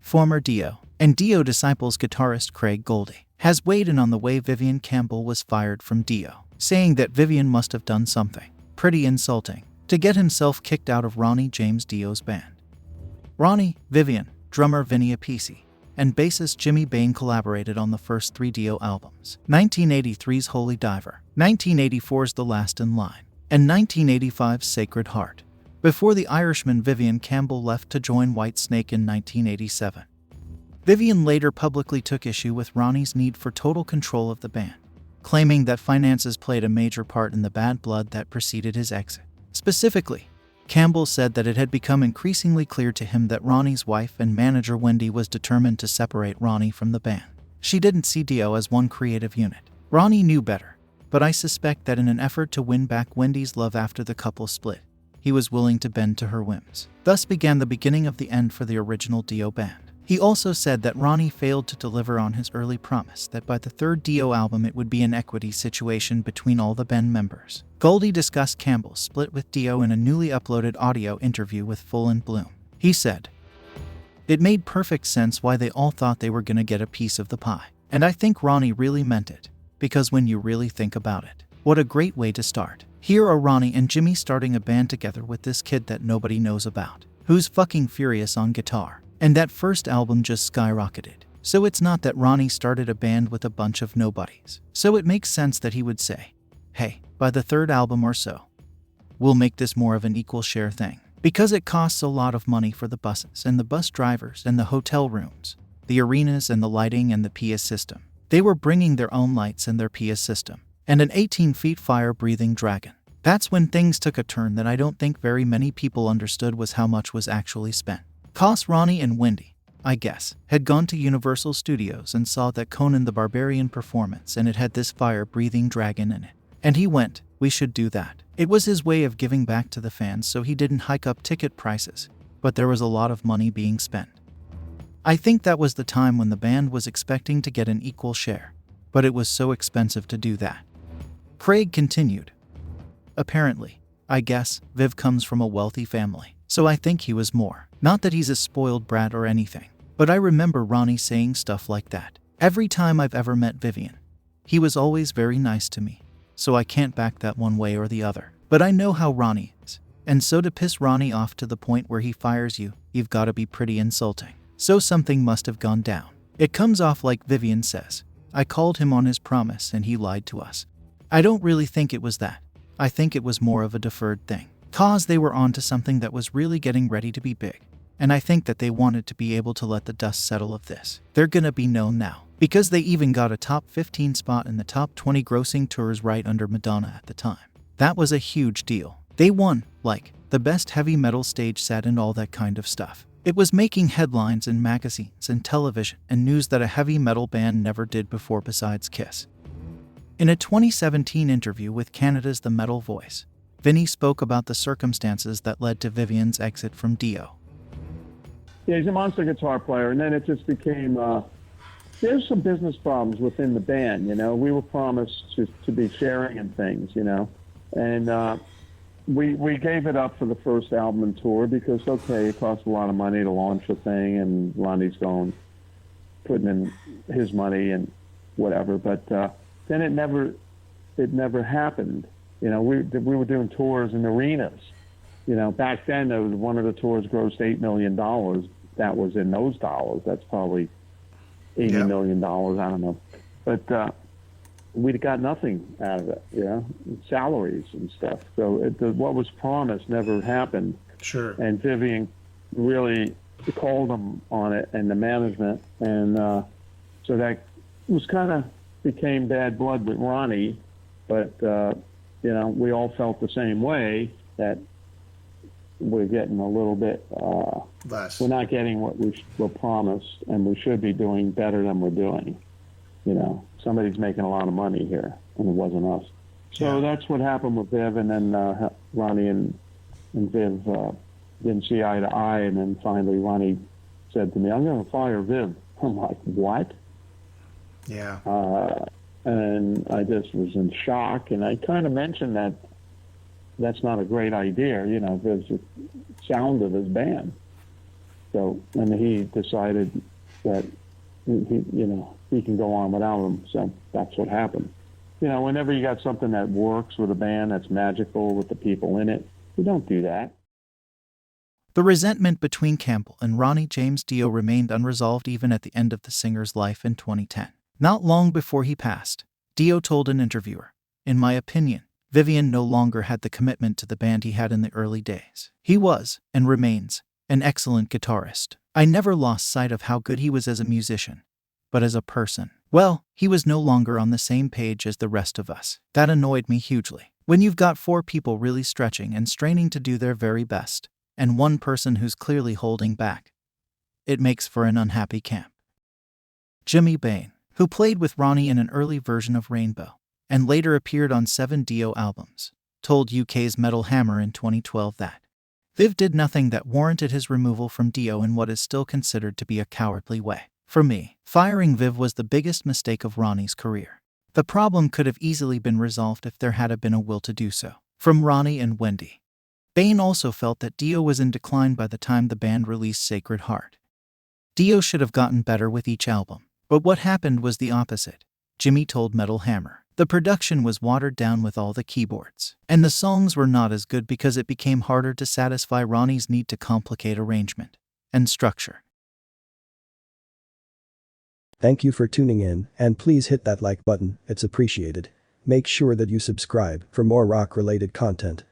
Former Dio and Dio Disciples guitarist Craig Goldy has weighed in on the way Vivian Campbell was fired from Dio, saying that Vivian must have done something pretty insulting to get himself kicked out of Ronnie James Dio's band. Ronnie, Vivian, drummer Vinny Appice, and bassist Jimmy Bain collaborated on the first 3 Dio albums: 1983's Holy Diver, 1984's The Last in Line, and 1985's Sacred Heart, before the Irishman Vivian Campbell left to join Whitesnake in 1987. Vivian later publicly took issue with Ronnie's need for total control of the band, claiming that finances played a major part in the bad blood that preceded his exit. Specifically, Campbell said that it had become increasingly clear to him that Ronnie's wife and manager Wendy was determined to separate Ronnie from the band. She didn't see Dio as one creative unit. Ronnie knew better, but I suspect that in an effort to win back Wendy's love after the couple split, he was willing to bend to her whims. Thus began the beginning of the end for the original Dio band. He also said that Ronnie failed to deliver on his early promise that by the 3rd Dio album it would be an equity situation between all the band members. Goldy discussed Campbell's split with Dio in a newly uploaded audio interview with Full and Bloom. He said, "It made perfect sense why they all thought they were going to get a piece of the pie. And I think Ronnie really meant it, because when you really think about it, what a great way to start. Here are Ronnie and Jimmy starting a band together with this kid that nobody knows about, who's fucking furious on guitar. And that first album just skyrocketed. So it's not that Ronnie started a band with a bunch of nobodies. So it makes sense that he would say, hey, by the 3rd album or so, we'll make this more of an equal share thing. Because it costs a lot of money for the buses and the bus drivers and the hotel rooms, the arenas and the lighting and the PA system. They were bringing their own lights and their PA system, and an 18-foot fire-breathing dragon. That's when things took a turn that I don't think very many people understood was how much was actually spent. Cos Ronnie and Wendy, I guess, had gone to Universal Studios and saw that Conan the Barbarian performance and it had this fire-breathing dragon in it. And he went, we should do that. It was his way of giving back to the fans, so he didn't hike up ticket prices, but there was a lot of money being spent. I think that was the time when the band was expecting to get an equal share, but it was so expensive to do that." Craig continued, "Apparently, I guess, Viv comes from a wealthy family, so I think he was more. Not that he's a spoiled brat or anything, but I remember Ronnie saying stuff like that. Every time I've ever met Vivian, he was always very nice to me, so I can't back that one way or the other. But I know how Ronnie is, and so to piss Ronnie off to the point where he fires you, you've got to be pretty insulting. So something must have gone down. It comes off like Vivian says, I called him on his promise and he lied to us. I don't really think it was that. I think it was more of a deferred thing. Cause they were onto something that was really getting ready to be big. And I think that they wanted to be able to let the dust settle of this. They're gonna be known now. Because they even got a top 15 spot in the top 20 grossing tours right under Madonna at the time. That was a huge deal. They won, like, the best heavy metal stage set and all that kind of stuff. It was making headlines in magazines and television and news that a heavy metal band never did before besides Kiss. In a 2017 interview with Canada's The Metal Voice, Vinny spoke about the circumstances that led to Vivian's exit from Dio. Yeah, he's a monster guitar player, and then it just became, there's some business problems within the band, you know. We were promised to be sharing and things, you know. And we gave it up for the first album and tour because, okay, it costs a lot of money to launch a thing, and Ronnie's putting in his money and whatever. But then it never happened. You know, we were doing tours in arenas. You know, back then, one of the tours grossed $8 million. That was in those dollars. That's probably $80 million. I don't know. But we got nothing out of it, you know, salaries and stuff. So what was promised never happened. Sure. And Vivian really called them on it, and the management. And so that was kind of became bad blood with Ronnie. But, you know, we all felt the same way, that we're getting a little bit less. We're not getting what we were promised, and we should be doing better than we're doing. You know, somebody's making a lot of money here, and it wasn't us. So that's what happened with Viv, and then Ronnie and Viv didn't see eye to eye, and then finally Ronnie said to me, I'm going to fire Viv. I'm like, what? Yeah. And I just was in shock, and I kind of mentioned that that's not a great idea, you know, Viv's the sound of his band. So, and he decided that he can go on without him. So that's what happened. Whenever you got something that works with a band, that's magical with the people in it, you don't do that. The resentment between Campbell and Ronnie James Dio remained unresolved even at the end of the singer's life in 2010. Not long before he passed, Dio told an interviewer, "In my opinion, Vivian no longer had the commitment to the band he had in the early days. He was, and remains, an excellent guitarist. I never lost sight of how good he was as a musician. But as a person, well, he was no longer on the same page as the rest of us. That annoyed me hugely. When you've got 4 people really stretching and straining to do their very best, and one person who's clearly holding back, it makes for an unhappy camp." Jimmy Bain, who played with Ronnie in an early version of Rainbow, and later appeared on 7 Dio albums, told UK's Metal Hammer in 2012 that Viv did nothing that warranted his removal from Dio in what is still considered to be a cowardly way. "For me, firing Viv was the biggest mistake of Ronnie's career. The problem could have easily been resolved if there had been a will to do so." From Ronnie and Wendy. Bain also felt that Dio was in decline by the time the band released Sacred Heart. Dio should have gotten better with each album, but what happened was the opposite, Jimmy told Metal Hammer. The production was watered down with all the keyboards, and the songs were not as good because it became harder to satisfy Ronnie's need to complicate arrangement and structure. Thank you for tuning in, and please hit that like button, it's appreciated. Make sure that you subscribe for more rock-related content.